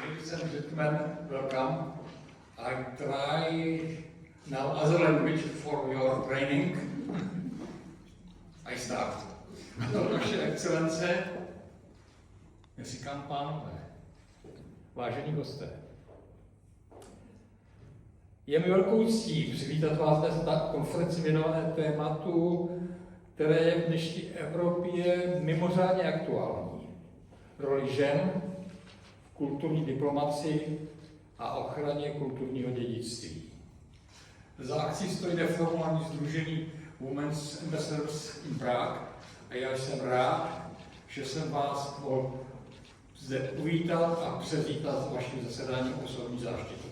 Ladies and gentlemen, welcome. I try now other language for your training. I start. Vaše excelence, říkám pánové, vážení hosté. Je mi velkou ctí přivítat vás dnes na konferenci věnované tématu, které je v dnešní Evropě mimořádně aktuální. Roli žen v kulturní diplomacii a ochraně kulturního dědictví. Za akcí stojí neformální sdružení Women's Ambassadors in Prague a já jsem rád, že jsem vás mohl zde uvítat a převítat vaším zasedáním osobní záštitu.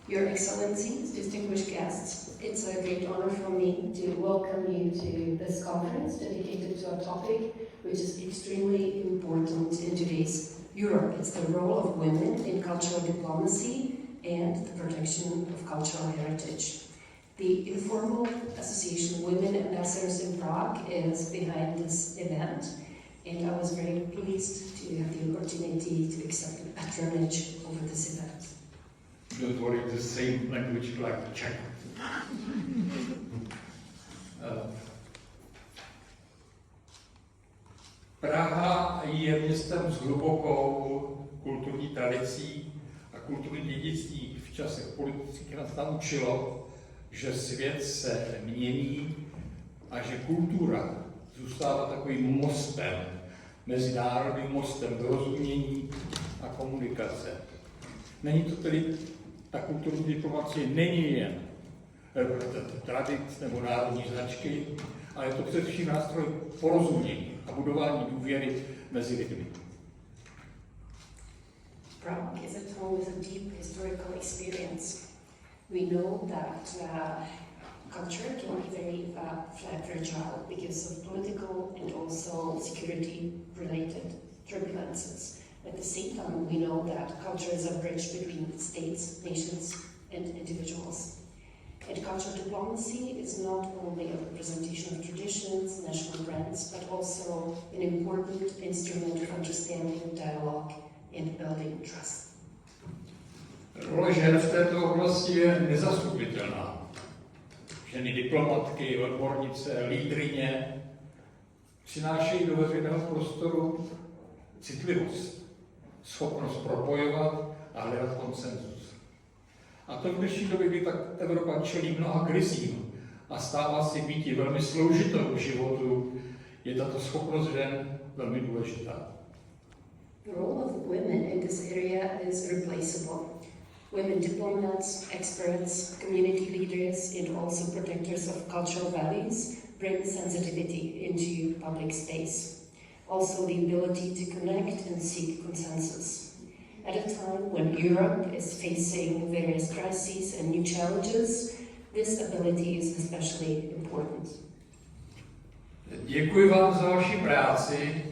Your Excellencies, distinguished guests, it's a great honor for me to welcome you to this conference dedicated to a topic which is extremely important in today's Europe. It's the role of women in cultural diplomacy and the protection of cultural heritage. The informal association Women Ambassadors in Prague is behind this event, and I was very pleased to have the opportunity to accept the patronage over this event. Don't worry, the same language like Czech. Praha je městem s hlubokou kulturní tradicí a kulturní dědictví v časech politických nás naučilo, že svět se mění a že kultura zůstává takovým mostem, mezinárodním mostem dorozumění a komunikace. Není to tedy, ta kulturní diplomacie není jen tradic nebo národní značky, ale je to především nástroj porozumění a budování důvěry mezi lidmi. Prague is a town with a deep historical experience. We know that culture can be very fragile because of political and also security-related turbulences. At the same time, we know that culture is a bridge between states, nations, and individuals. And cultural diplomacy is not only a representation of traditions, national brands, but also an important instrument of understanding, dialogue, and building trust. Role žen v této oblasti je nezastupitelná. Ženy diplomatky, odbornice, lídryně přinášejí do veřejného prostoru citlivost, schopnost propojovat a hledat konsenzus. A to v dnešní době, kdy tak Evropa čelí mnoha krizím a stává si býti velmi složitou životu, je tato schopnost žen velmi důležitá. The role of women in this area is irreplaceable. Women diplomats, experts, community leaders, and also protectors of cultural values bring sensitivity into public space. Also the ability to connect and seek consensus. At a time when Europe is facing various crises and new challenges, this ability is especially important. Děkuji vám za vaši práci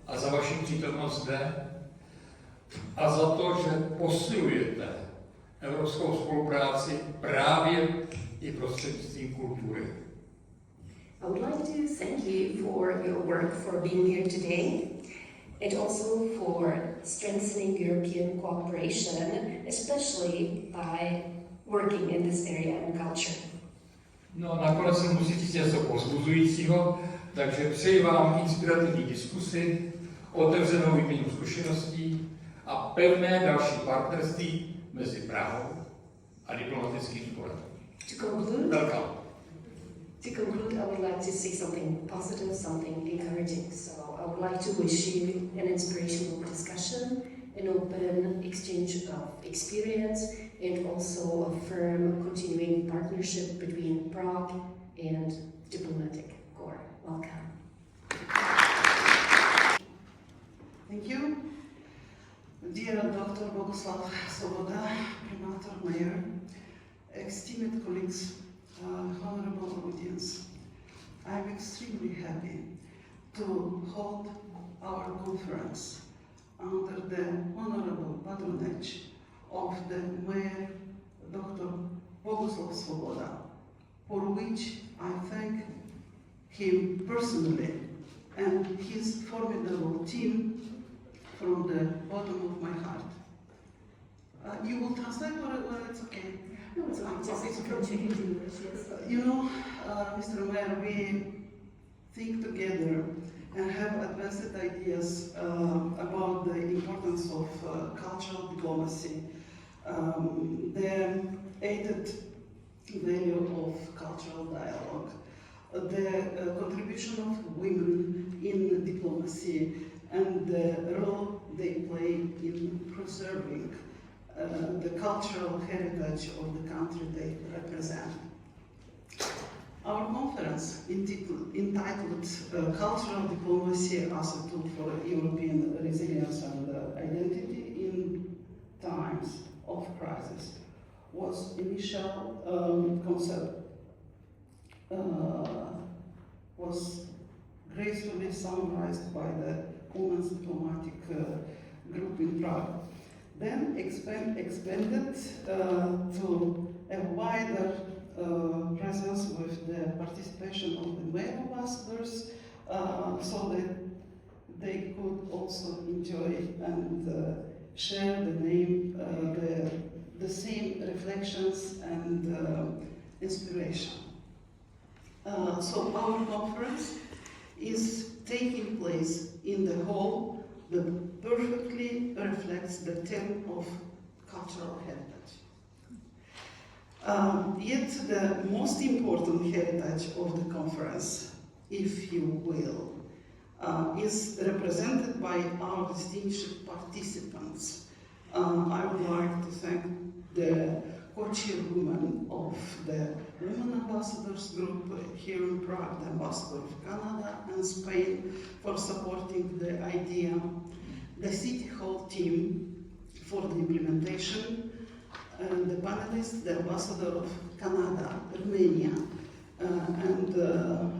a za vaši přítomnost zde a za to, že posilujete evropskou spolupráci právě i prostřednictvím kultury. I would like to thank you for your work, for being here today, and also for strengthening European cooperation, especially by working in this area in culture. No a nakonec se musí říct něco povzbuzujícího, takže přeji vám inspirativní diskusy, otevřenou výměnu zkušeností a pevné další partnerství mezi Prahou a diplomatickým sborem. To conclude, I would like to say something positive, something encouraging. So I would like to wish you an inspirational discussion, an open exchange of experience, and also a firm continuing partnership between Prague and diplomatic corps. Welcome. Thank you. Dear Dr. Boguslav Svoboda, Primator Mayor, esteemed colleagues, honorable audience, I'm extremely happy to hold our conference under the honorable patronage of the Mayor Dr. Boguslav Svoboda, for which I thank him personally and his formidable team from the bottom of my heart. You will translate or it's okay? No, it's fine, just continue in English, yes. You know, Mr. Mayor, we think together and have advanced ideas about the importance of cultural diplomacy, the added value of cultural dialogue, the contribution of women in diplomacy, and the role they play in preserving the cultural heritage of the country they represent. Our conference, entitled Cultural Diplomacy as a Tool for European Resilience and Identity in Times of Crisis, was initial concept was gracefully summarized by the Women's Diplomatic Group in Prague, then expanded to a wider presence with the participation of the male ambassadors, so that they could also enjoy and share the same reflections and inspiration. So our conference is taking place in the hall that perfectly reflects the theme of cultural heritage. Yet the most important heritage of the conference, if you will, is represented by our distinguished participants. I would like to thank the co-chairwoman of the Women Ambassadors Group here in Prague, the Ambassador of Canada and Spain, for supporting the idea, the City Hall team for the implementation, the panelists, the Ambassador of Canada, Romania, and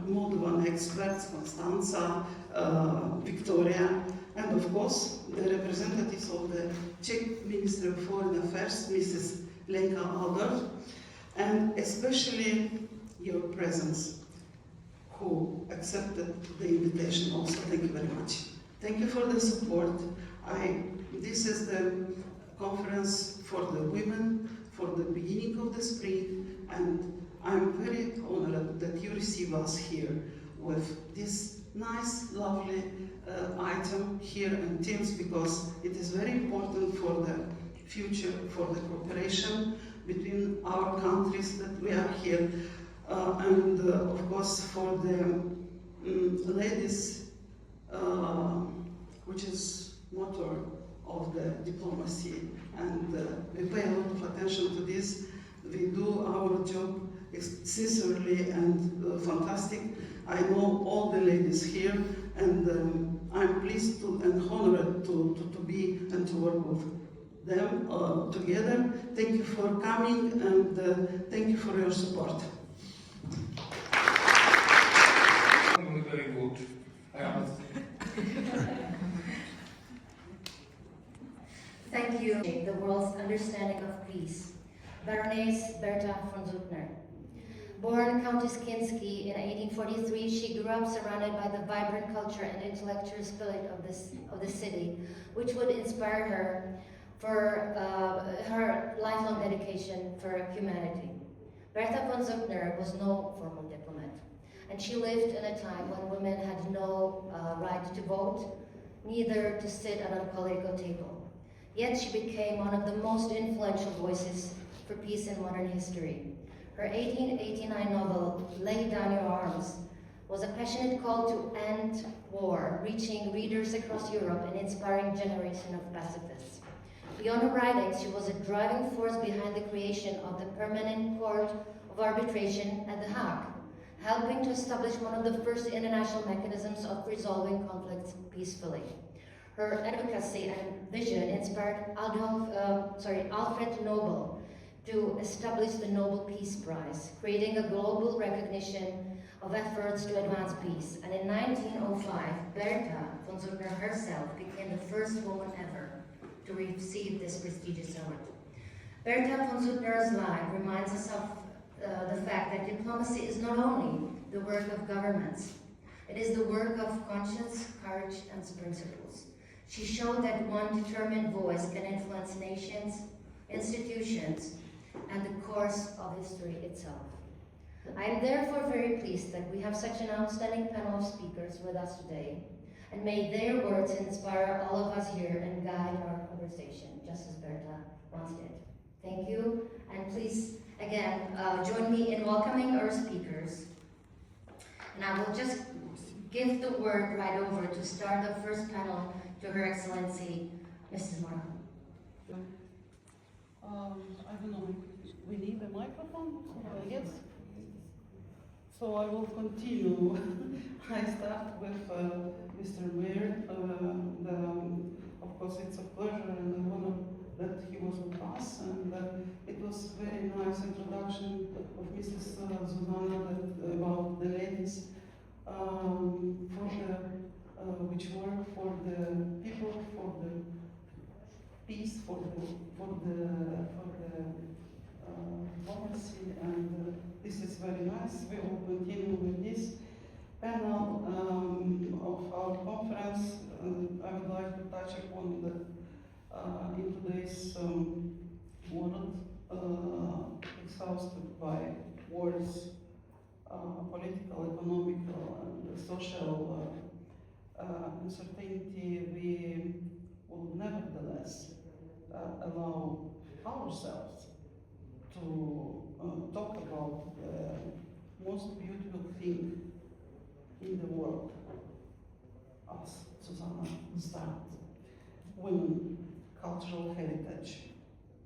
Moldovan experts, Constanza, Victoria, and of course the representatives of the Czech Ministry of Foreign Affairs, Mrs. Lenka Albert, and especially your presence, who accepted the invitation also. Thank you very much. Thank you for the support. This is the conference for the women, for the beginning of the spring, and I'm very honored that you receive us here with this nice, lovely item here in Teams, because it is very important for the future, for the cooperation between our countries that we are here, and of course for the ladies, which is motor of the diplomacy, and we pay a lot of attention to this. We do our job sincerely and fantastic. I know all the ladies here, and I'm pleased to and honored to be and to work with them together. Thank you for coming, and thank you for your support. Very good. Thank you. The world's understanding of peace. Baroness Berta von Suttner. Born Countess Kinsky in 1843, she grew up surrounded by the vibrant culture and intellectual spirit of the city, which would inspire her for her lifelong dedication for humanity. Berta von Suttner was no formal diplomat, and she lived in a time when women had no right to vote, neither to sit at a political table. Yet she became one of the most influential voices for peace in modern history. Her 1889 novel, Lay Down Your Arms, was a passionate call to end war, reaching readers across Europe and inspiring a generation of pacifists. Beyond her writings, she was a driving force behind the creation of the Permanent Court of Arbitration at The Hague, helping to establish one of the first international mechanisms of resolving conflicts peacefully. Her advocacy and vision inspired Alfred Nobel to establish the Nobel Peace Prize, creating a global recognition of efforts to advance peace. And in 1905, Berta von Suttner herself became the first woman ever to receive this prestigious award. Berta von Suttner's life reminds us of the fact that diplomacy is not only the work of governments, it is the work of conscience, courage, and principles. She showed that one determined voice can influence nations, institutions, and the course of history itself. I am therefore very pleased that we have such an outstanding panel of speakers with us today, and may their words inspire all of us here and guide our conversation, just as Berta once did. Thank you, and please, again, join me in welcoming our speakers. And I will just give the word right over to start the first panel to Her Excellency, Mrs. Markham. I don't know, we need a microphone? Yes. So I will continue. I start with Mr. Mayor. Of course, it's a pleasure and an honor that he was with us, and it was very nice introduction of Mrs. Zuzana about the ladies which work for the people, for the peace, for the democracy, and this is very nice. We will continue with this panel of our conference. I would like to touch upon the in today's world exhausted by wars, political, economical, and social uncertainty. We will nevertheless allow ourselves to talk about the most beautiful thing in the world, as Susanna started, women, cultural heritage,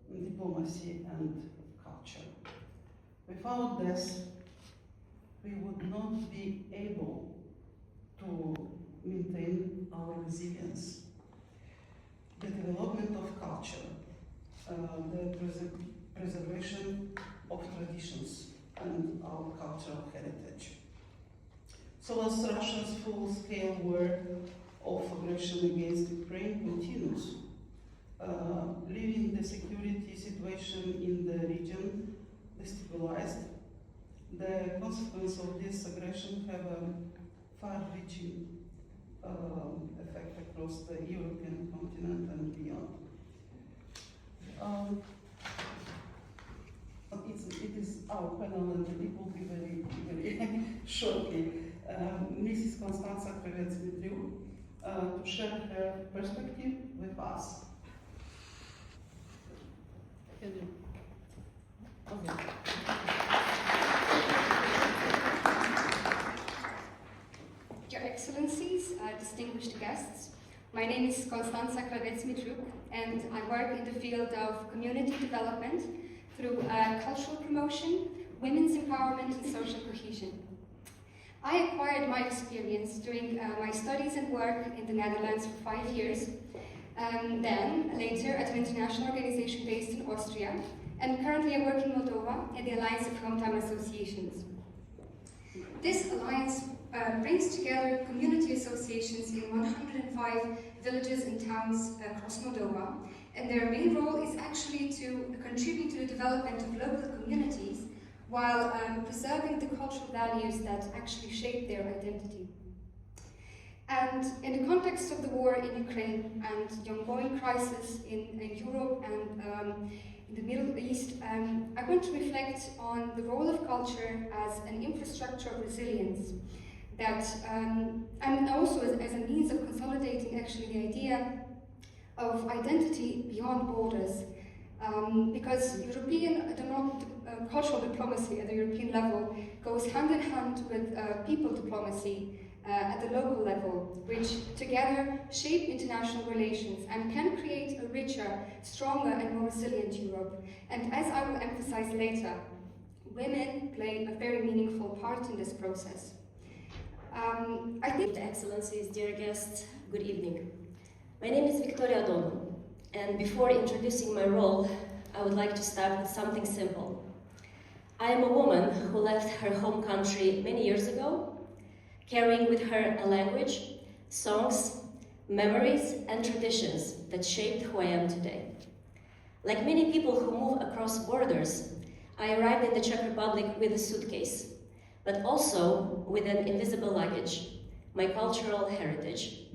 diplomacy and culture. Without this, we would not be able to maintain our resilience. The development of culture, the preservation of traditions and our cultural heritage. So as Russia's full-scale war of aggression against Ukraine continues, leaving the security situation in the region destabilized, the consequences of this aggression have a far-reaching effect across the European continent and beyond. It is our panel, and it will be very, very shortly. Mrs. Constanța Creveț-Mitriu to share her perspective with us. Okay. Your Excellencies, distinguished guests, my name is Constanța Creveț-Mitriu, and I work in the field of community development through cultural promotion, women's empowerment, and social cohesion. I acquired my experience during my studies and work in the Netherlands for 5 years, then later at an international organization based in Austria, and currently I work in Moldova at the Alliance of Hometown Associations. This alliance brings together community associations in 105 villages and towns across Moldova, and their main role is actually to contribute to the development of local communities while preserving the cultural values that actually shape their identity. And in the context of the war in Ukraine and the ongoing crisis in Europe and in the Middle East, I want to reflect on the role of culture as an infrastructure of resilience, that, and also as a means of consolidating actually the idea of identity beyond borders. Because European cultural diplomacy at the European level goes hand in hand with people diplomacy at the local level, which together shape international relations and can create a richer, stronger and more resilient Europe. And as I will emphasize later, women play a very meaningful part in this process. I think... Excellencies, dear guests, good evening. My name is Victoria Donu, and before introducing my role, I would like to start with something simple. I am a woman who left her home country many years ago, carrying with her a language, songs, memories, and traditions that shaped who I am today. Like many people who move across borders, I arrived in the Czech Republic with a suitcase, but also with an invisible luggage, my cultural heritage.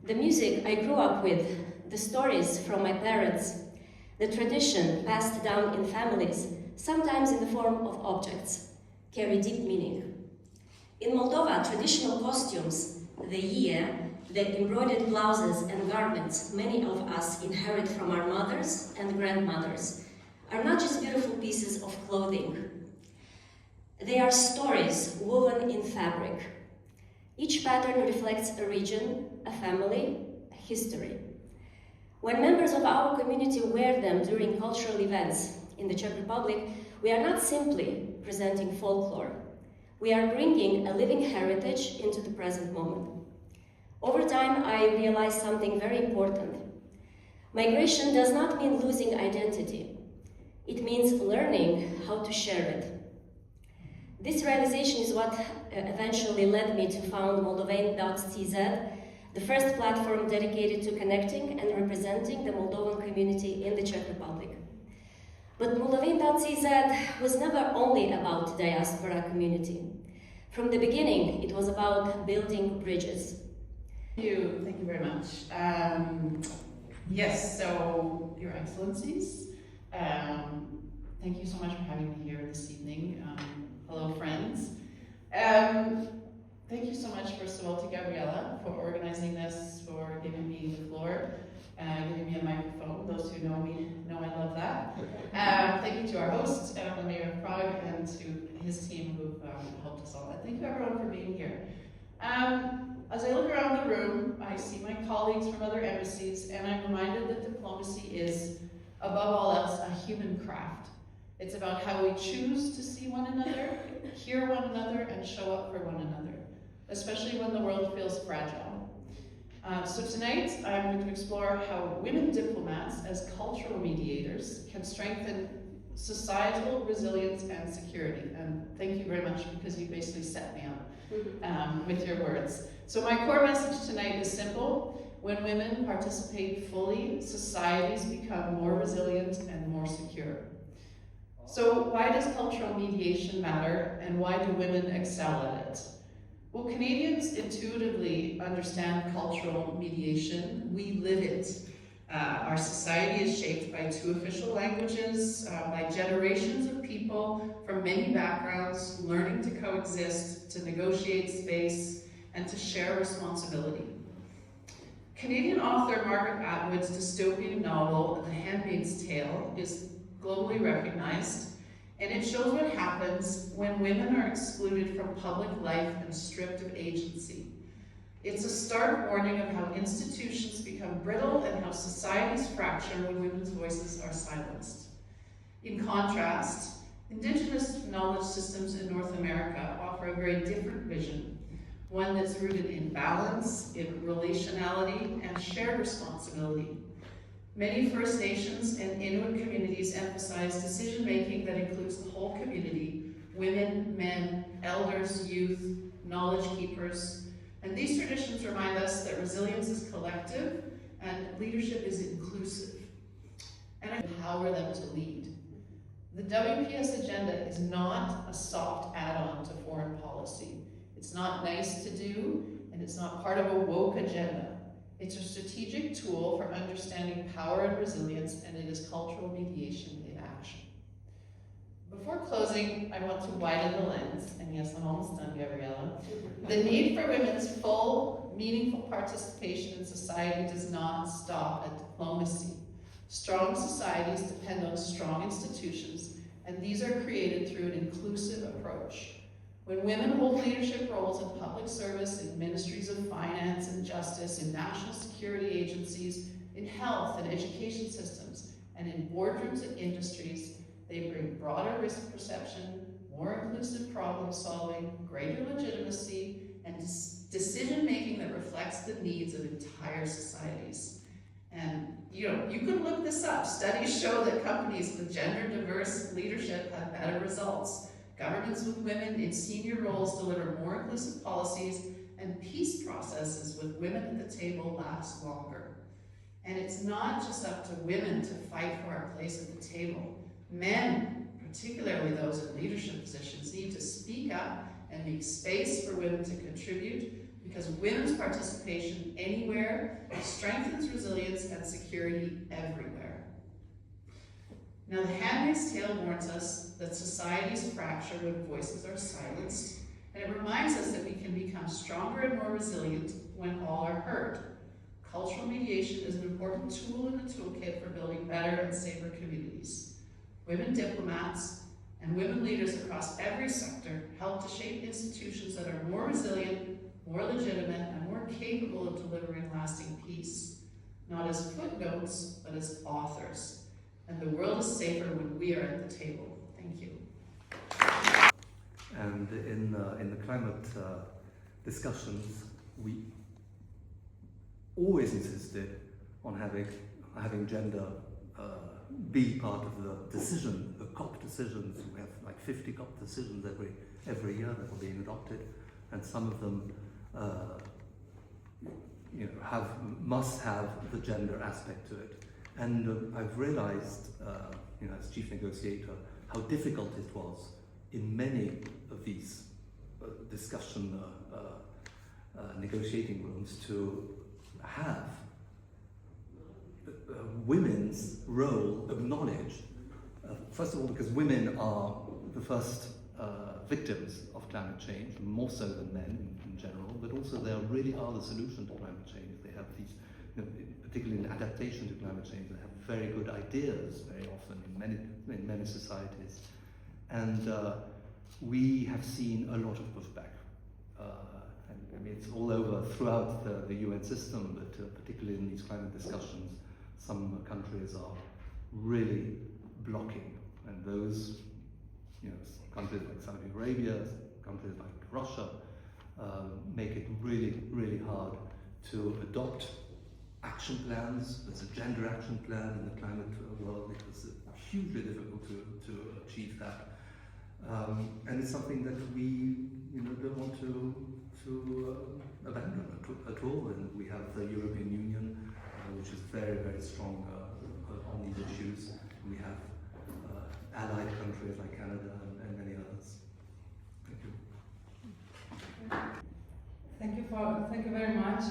The music I grew up with, the stories from my parents, The tradition passed down in families, sometimes in the form of objects, carry deep meaning. In Moldova, traditional costumes, the ye, the embroidered blouses and garments many of us inherit from our mothers and grandmothers, are not just beautiful pieces of clothing. They are stories woven in fabric. Each pattern reflects a region, a family, a history. When members of our community wear them during cultural events in the Czech Republic, we are not simply presenting folklore. We are bringing a living heritage into the present moment. Over time, I realized something very important. Migration does not mean losing identity. It means learning how to share it. This realization is what eventually led me to found Moldovan.cz, the first platform dedicated to connecting and representing the Moldovan community in the Czech Republic. But Moldovan.cz was never only about diaspora community. From the beginning, it was about building bridges. Thank you very much. Yes, so Your Excellencies, thank you so much for having me here this evening. Hello, friends. Thank you so much, first of all, to Gabriela for organizing this, for giving me the floor, giving me a microphone. Those who know me know I love that. Thank you to our host, the Mayor of Prague, and to his team who've helped us all. And thank you everyone for being here. As I look around the room, I see my colleagues from other embassies, and I'm reminded that diplomacy is, above all else, a human craft. It's about how we choose to see one another, hear one another, and show up for one another, especially when the world feels fragile. So tonight, I'm going to explore how women diplomats, as cultural mediators, can strengthen societal resilience and security. And thank you very much, because you basically set me up with your words. So my core message tonight is simple. When women participate fully, societies become more resilient and more secure. So why does cultural mediation matter, and why do women excel at it? Well, Canadians intuitively understand cultural mediation. We live it. Our society is shaped by 2 official languages, by generations of people from many backgrounds learning to coexist, to negotiate space, and to share responsibility. Canadian author Margaret Atwood's dystopian novel, The Handmaid's Tale, is globally recognized, and it shows what happens when women are excluded from public life and stripped of agency. It's a stark warning of how institutions become brittle and how societies fracture when women's voices are silenced. In contrast, Indigenous knowledge systems in North America offer a very different vision, one that's rooted in balance, in relationality, and shared responsibility. Many First Nations and Inuit communities emphasize decision-making that includes the whole community: women, men, elders, youth, knowledge keepers. And these traditions remind us that resilience is collective and leadership is inclusive. And I empower them to lead. The WPS agenda is not a soft add-on to foreign policy. It's not nice to do, and it's not part of a woke agenda. It's a strategic tool for understanding power and resilience, and it is cultural mediation in action. Before closing, I want to widen the lens, and yes, I'm almost done, Gabriela. The need for women's full, meaningful participation in society does not stop at diplomacy. Strong societies depend on strong institutions, and these are created through an inclusive approach. When women hold leadership roles in public service, in ministries of finance and justice, in national security agencies, in health and education systems, and in boardrooms and industries, they bring broader risk perception, more inclusive problem solving, greater legitimacy, and decision-making that reflects the needs of entire societies. And you can look this up. Studies show that companies with gender-diverse leadership have better results. Governments with women in senior roles deliver more inclusive policies, and peace processes with women at the table last longer. And it's not just up to women to fight for our place at the table. Men, particularly those in leadership positions, need to speak up and make space for women to contribute, because women's participation anywhere strengthens resilience and security everywhere. Now, The Handmaid's Tale warns us that societies fracture when voices are silenced, and it reminds us that we can become stronger and more resilient when all are heard. Cultural mediation is an important tool in the toolkit for building better and safer communities. Women diplomats and women leaders across every sector help to shape institutions that are more resilient, more legitimate, and more capable of delivering lasting peace, not as footnotes, but as authors. And the world is safer when we are at the table. Thank you. And in the climate discussions, we always insisted on having gender be part of the decision, the COP decisions. We have like 50 COP decisions every year that are being adopted, and some of them must have the gender aspect to it. And I've realized, as chief negotiator, how difficult it was in many of these discussion negotiating rooms to have women's role acknowledged. First of all, because women are the first victims of climate change, more so than men in general, but also they really are the solution to climate change. They have these, particularly in adaptation to climate change, they have very good ideas very often in many societies. And we have seen a lot of pushback. It's all over throughout the UN system, but particularly in these climate discussions, some countries are really blocking, and those, countries like Saudi Arabia, countries like Russia, make it really, really hard to adopt action plans. There's a gender action plan in the climate world. It was hugely difficult to achieve that, and it's something that we, don't want to abandon at all. And we have the European Union, which is very, very strong on these issues. We have allied countries like Canada and many others. Thank you. Thank you very much.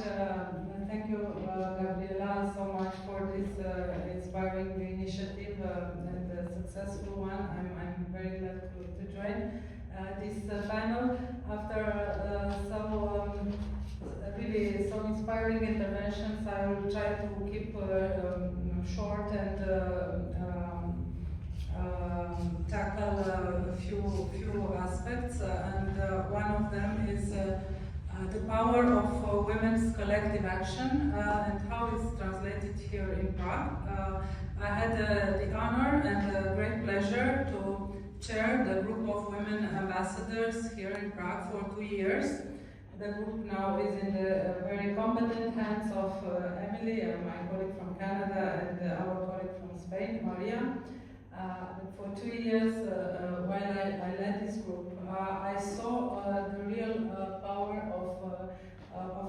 Thank you, Gabriela, so much for this inspiring initiative and a successful one. I'm very glad to join this panel after really so inspiring interventions. I will try to keep short and tackle a few aspects, and one of them is the power of women's collective action and how it's translated here in Prague. I had the honor and the great pleasure to chair the group of women ambassadors here in Prague for 2 years. The group now is in the very competent hands of Emily, my colleague from Canada, and our colleague from Spain, Maria. For 2 years, while I led this group, I saw the real power of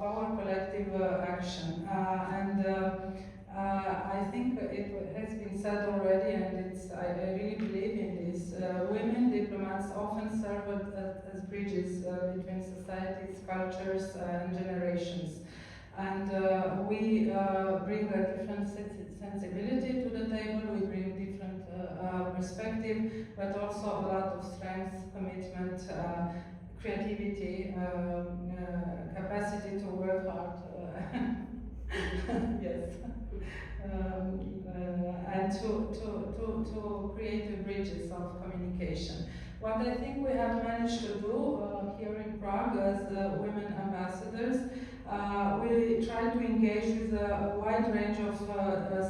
our collective action. I think it has been said already, and I really believe in this. Women diplomats often serve as bridges between societies, cultures, and generations. And we bring a different sensibility to the table, we bring different perspective, but also a lot of strength, commitment, creativity, capacity to work hard. Yes. And to create bridges of communication. What I think we have managed to do here in Prague as women ambassadors, we try to engage with a wide range of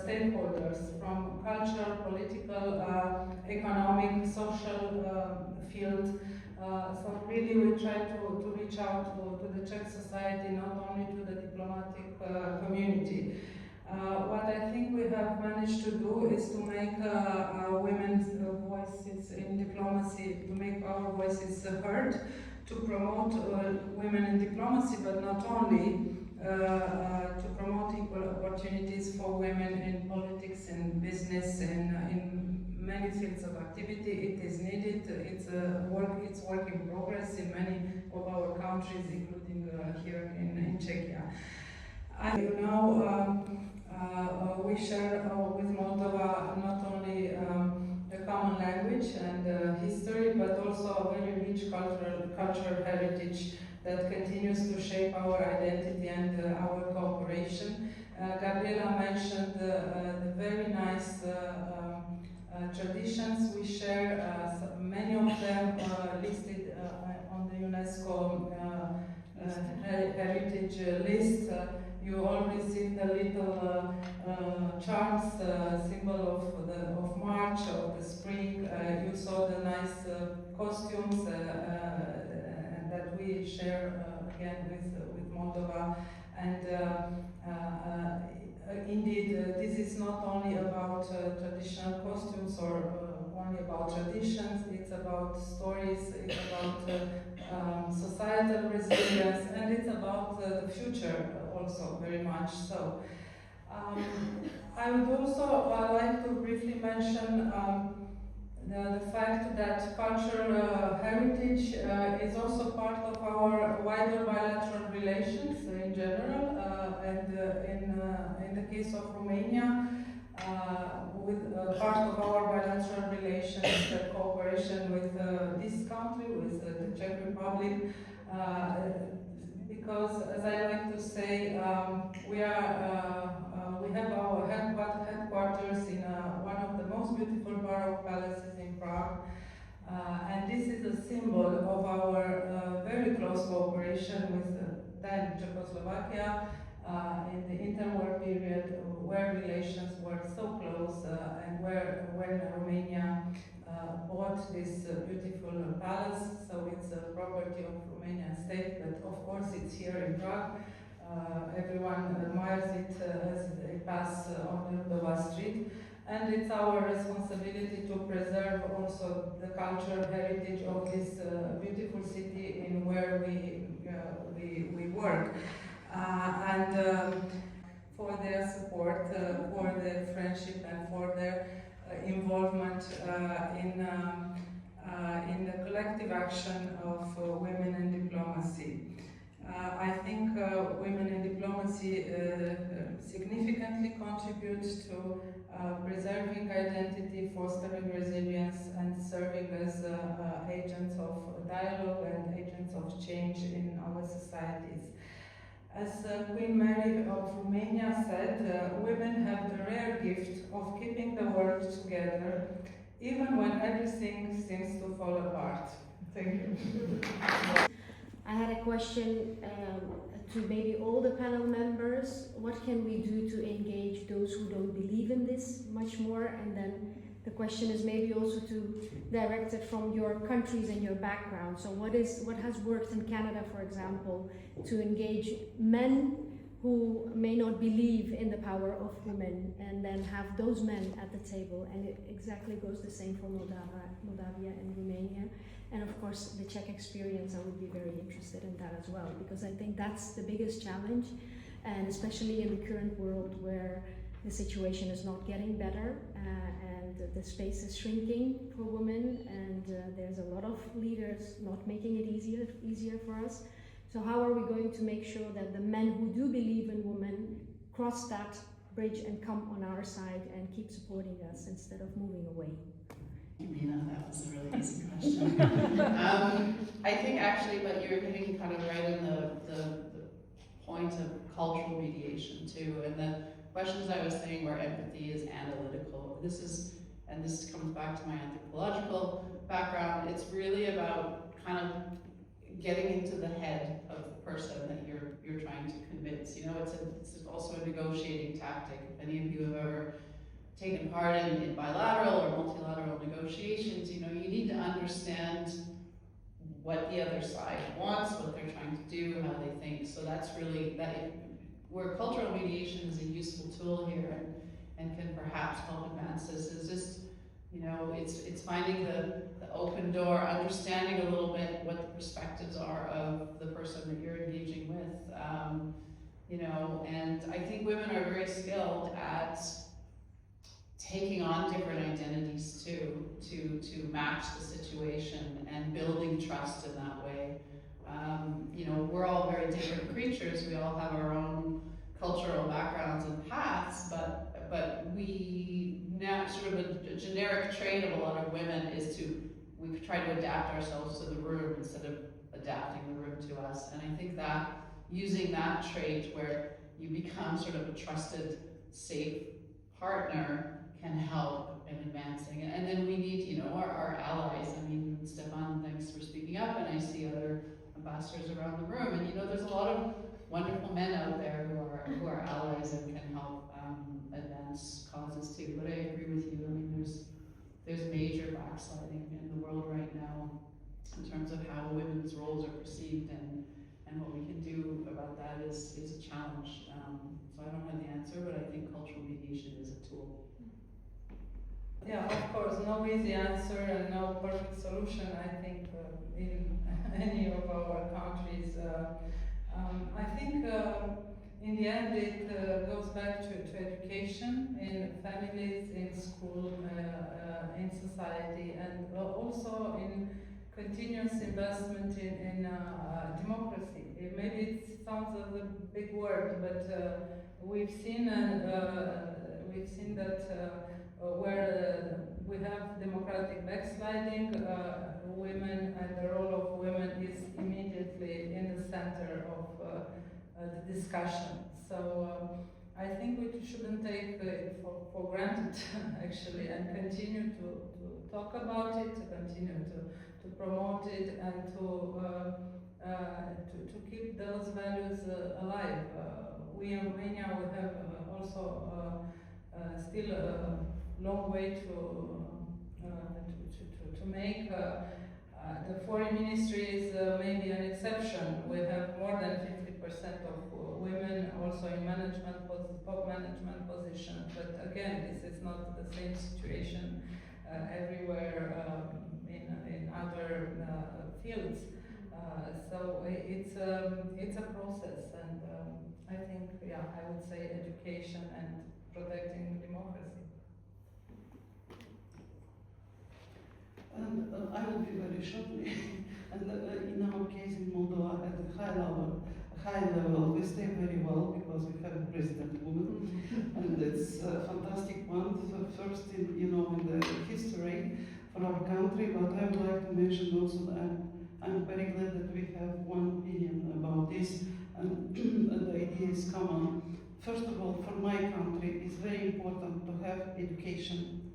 stakeholders from cultural, political, economic, social field. So really we try to reach out to the Czech society, not only to the diplomatic community. What I think we have managed to do is to make women's voices in diplomacy, to make our voices heard, to promote women in diplomacy, but not only, to promote equal opportunities for women in politics and business and in many fields of activity. It is needed. It's work in progress in many of our countries, including here in Czechia. We share with Moldova not only also a very rich cultural heritage that continues to shape our identity and our cooperation. Gabriela mentioned the very nice traditions we share, many of them listed on the UNESCO heritage list. You all received a little charms, symbol of March, of the spring. You saw the nice costumes that we share again with Moldova. And indeed, this is not only about traditional costumes or only about traditions, it's about stories, it's about societal resilience, and it's about the future also, very much so. I would also like to briefly mention the fact that cultural heritage is also part of our wider bilateral relations in general, and in the case of Romania, with part of our bilateral relations, cooperation with this country, with the Czech Republic, because, as I like to say, we have our headquarters in one of the most beautiful Baroque palaces in Prague, and this is a symbol of our very close cooperation with then Czechoslovakia in the interwar period, where relations were so close, and when Romania bought this beautiful palace, so it's a property of Romanian state, but of course it's here in Prague. Everyone admires it as they pass on Ludova Street, and it's our responsibility to preserve also the cultural heritage of this beautiful city in where we work. And for their support, for their friendship, and for their involvement in the collective action of women in diplomacy. I think women in diplomacy significantly contribute to preserving identity, fostering resilience, and serving as agents of dialogue and agents of change in our societies. As Queen Mary of Romania said, women have the rare gift of keeping the world together, even when everything seems to fall apart. Thank you. I had a question to maybe all the panel members. What can we do to engage those who don't believe in this much more? And then the question is maybe also to direct it from your countries and your background. So what has worked in Canada, for example, to engage men who may not believe in the power of women, and then have those men at the table? And it exactly goes the same for Moldavia and Romania. And of course, the Czech experience, I would be very interested in that as well, because I think that's the biggest challenge, and especially in the current world where the situation is not getting better, and the space is shrinking for women, and there's a lot of leaders not making it easier for us. So how are we going to make sure that the men who do believe in women cross that bridge and come on our side and keep supporting us instead of moving away? Nina, that was a really easy question. I think actually, but you're hitting kind of right in the point of cultural mediation too, and the questions I was saying where empathy is analytical. This comes back to my anthropological background. It's really about kind of getting into the head of the person that you're trying to convince. You know, it's also a negotiating tactic. If any of you have ever taken part in bilateral or multilateral negotiations, you know, you need to understand what the other side wants, what they're trying to do, how they think. So that's really where cultural mediation is a useful tool here and can perhaps help advance this, is just, you know, it's finding the open door, understanding a little bit what the perspectives are of the person that you're engaging with, you know, and I think women are very skilled at taking on different identities too, to match the situation and building trust in that way. You know, we're all very different creatures. We all have our own cultural backgrounds and paths, but we now sort of a generic trait of a lot of women is to we've tried to adapt ourselves to the room instead of adapting the room to us. And I think that using that trait where you become sort of a trusted, safe partner can help in advancing. And then we need, you know, our allies. I mean, Stefan, thanks for speaking up, and I see other ambassadors around the room. And you know, there's a lot of wonderful men out there who are allies and can help advance causes too. But I agree with you. I mean, there's major backsliding in the world right now in terms of how women's roles are perceived, and what we can do about that is a challenge. So I don't have the answer, but I think cultural mediation is a tool. Yeah, of course, no easy answer and no perfect solution, I think, in any of our countries. I think in the end it goes back to education in families, in school, in society, and also in continuous investment in democracy. Maybe it sounds as a big word, but we've seen that where we have democratic backsliding, women and the role of women is immediately in the center of the discussion. So I think we shouldn't take it for granted, actually, and continue to talk about it, to continue to promote it, and to keep those values alive. We in Romania, we have also still a long way to make. The foreign ministry is maybe an exception. We have more than 50% of women also in top management positions. But again, this is not the same situation everywhere in other fields. So it's a process, and I think, yeah, I would say education and protecting democracy. And I will be very shortly. And in our case in Moldova, at the high level, we stay very well because we have a president woman, and it's a fantastic one. First in the history for our country. But I would like to mention also that I'm very glad that we have one opinion about this, and the idea is common. First of all, for my country, it's very important to have education,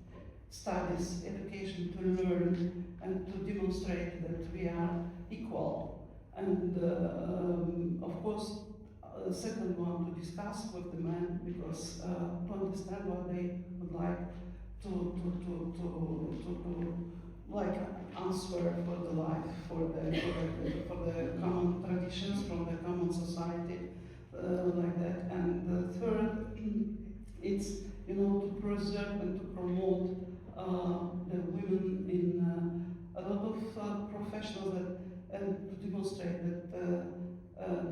studies, education to learn and to demonstrate that we are equal. And of course, the second one, to discuss with the men, because to understand what they would like to like answer for the life, for the common traditions from the common society, like that. And the third, it's to preserve and to promote the women in a lot of professionals and to demonstrate that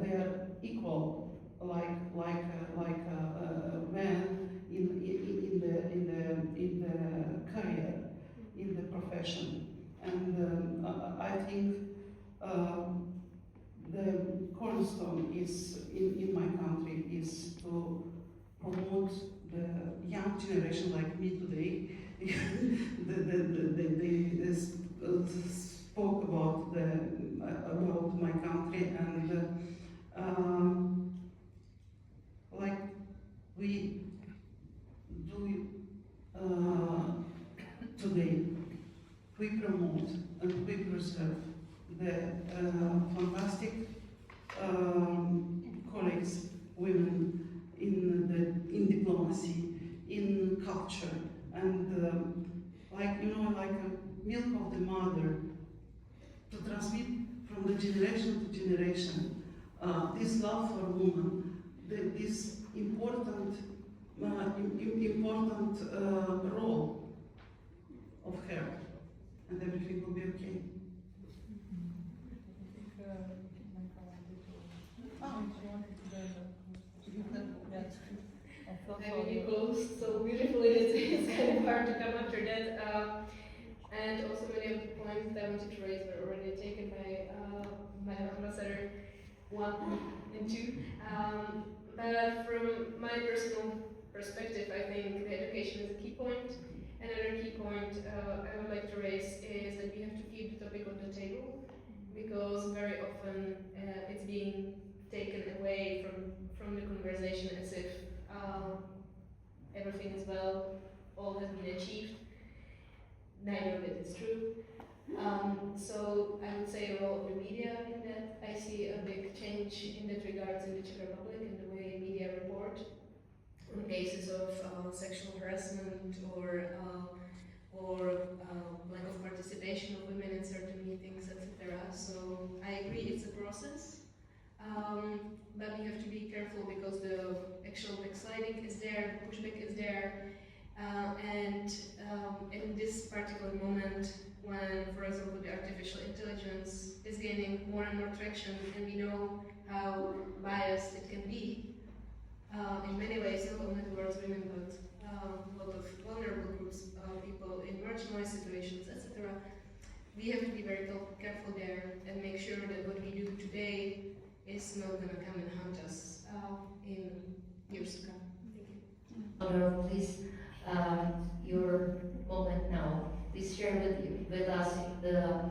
they are equal, like men in the career, in the profession. And I think the cornerstone is in my country is to promote the young generation like me today. They spoke about my country, and like we do today, we promote and we preserve the fantastic colleagues, women in diplomacy, in culture, and like a milk of the mother, to transmit from the generation to generation this love for women, this important role of her, and everything will be okay. I mean, you closed so beautifully, it's kind of hard to come after that. And also many of the points that I wanted to raise were already taken by Madam Ambassador 1 and 2. But from my personal perspective, I think the education is a key point. Another key point I would like to raise is that we have to conversation as if everything is well, all has been achieved. Neither of it is true. So I would say a role of the media in that. I see a big change in that regards in the Czech Republic in the way media report on cases of sexual harassment or lack of participation of women in certain meetings, etc. So I agree it's a process, but we have to be careful because the actual backsliding is there, the pushback is there, and in this particular moment when, for example, the artificial intelligence is gaining more and more traction and we know how biased it can be in many ways, not only towards women but a lot of vulnerable groups, people in marginalized situations, etc. We have to be very careful there and make sure that what we do today is not going to come and haunt us in years to come. Thank you. Honor, please, your moment now. Please share with us the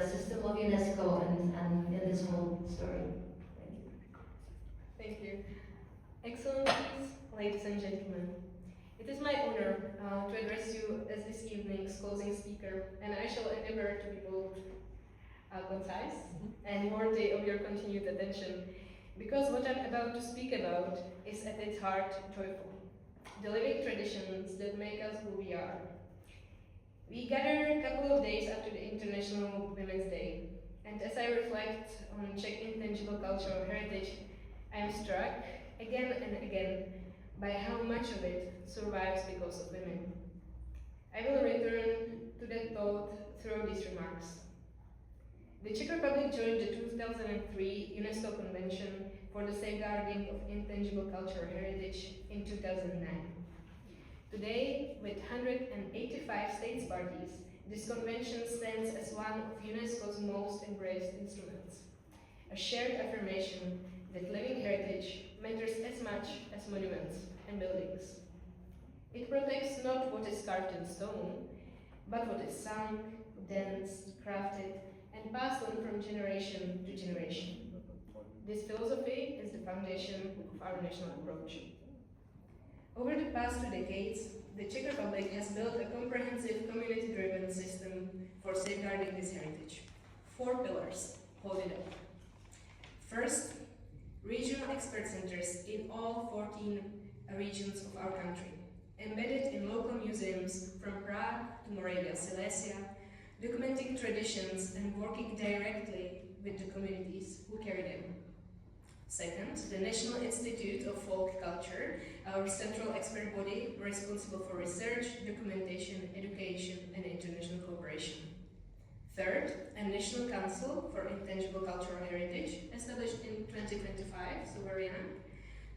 system of UNESCO and in this whole story. Thank you. Excellencies, ladies and gentlemen, it is my honor to address you as this evening's closing speaker, and I shall endeavor to be both concise and worthy of your continued attention, because what I'm about to speak about is at its heart joyful, the living traditions that make us who we are. We gather a couple of days after the International Women's Day, and as I reflect on Czech intangible cultural heritage, I am struck again and again by how much of it survives because of women. I will return to that thought through these remarks. The Czech Republic joined the 2003 UNESCO Convention for the Safeguarding of Intangible Cultural Heritage in 2009. Today, with 185 states parties, this convention stands as one of UNESCO's most embraced instruments, a shared affirmation that living heritage matters as much as monuments and buildings. It protects not what is carved in stone, but what is sung, danced, crafted, and passed on from generation to generation. This philosophy is the foundation of our national approach. Over the past 2 decades, the Czech Republic has built a comprehensive community-driven system for safeguarding this heritage. 4 pillars hold it up. First, regional expert centers in all 14 regions of our country, embedded in local museums from Prague to Moravia, Silesia, documenting traditions and working directly with the communities who carry them. Second, the National Institute of Folk Culture, our central expert body responsible for research, documentation, education, and international cooperation. Third, a National Council for Intangible Cultural Heritage, established in 2025, so very young,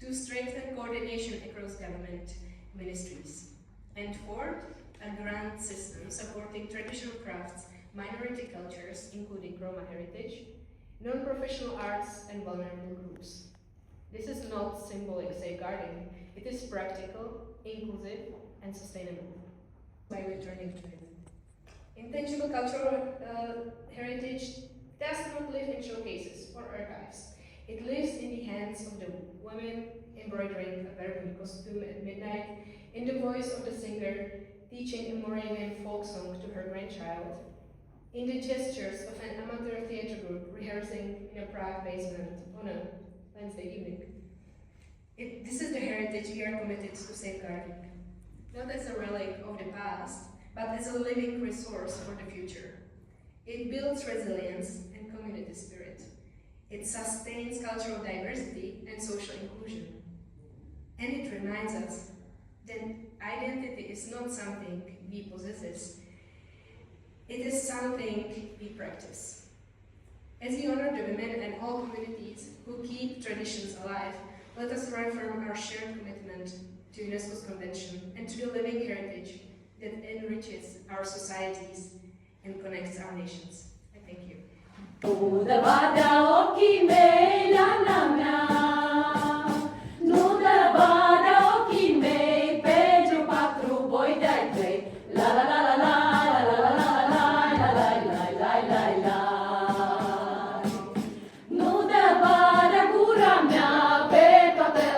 to strengthen coordination across government ministries. And fourth, a grant system supporting traditional crafts, minority cultures, including Roma heritage, non-professional arts, and vulnerable groups. This is not symbolic safeguarding, it is practical, inclusive, and sustainable. By returning to it. Intangible cultural heritage does not live in showcases or archives. It lives in the hands of the women embroidering a Vermouth costume at midnight, in the voice of the singer teaching a Moravian folk song to her grandchild, in the gestures of an amateur theatre group rehearsing in a Prague basement on a Wednesday evening. This is the heritage we are committed to safeguarding, not as a relic of the past, but as a living resource for the future. It builds resilience and community spirit. It sustains cultural diversity and social inclusion. And it reminds us that identity is not something we possess, it is something we practice. As we honor the women and all communities who keep traditions alive, let us reaffirm our shared commitment to UNESCO's convention and to the living heritage that enriches our societies and connects our nations. I thank you. Nu de bare gura mea pe toate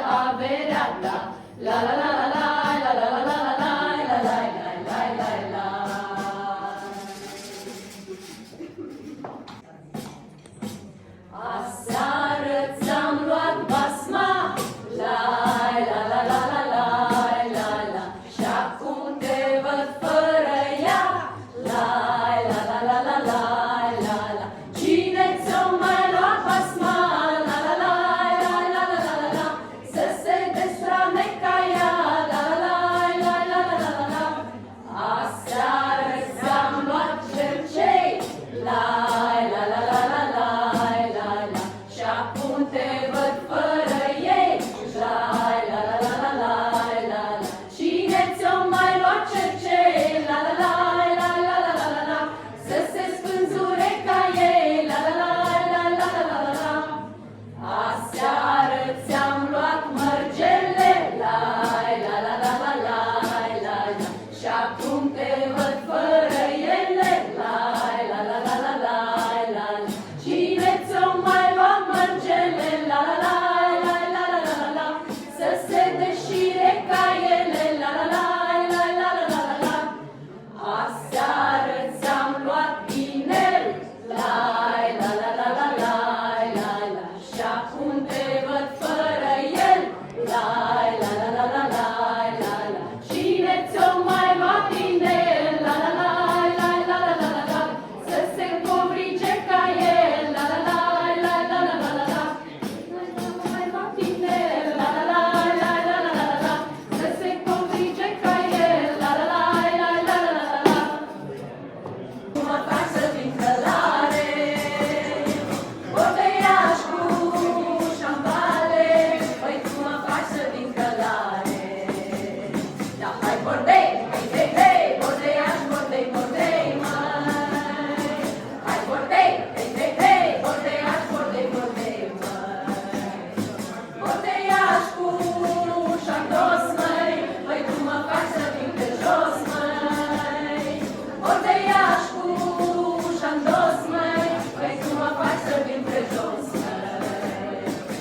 Don't ever fight.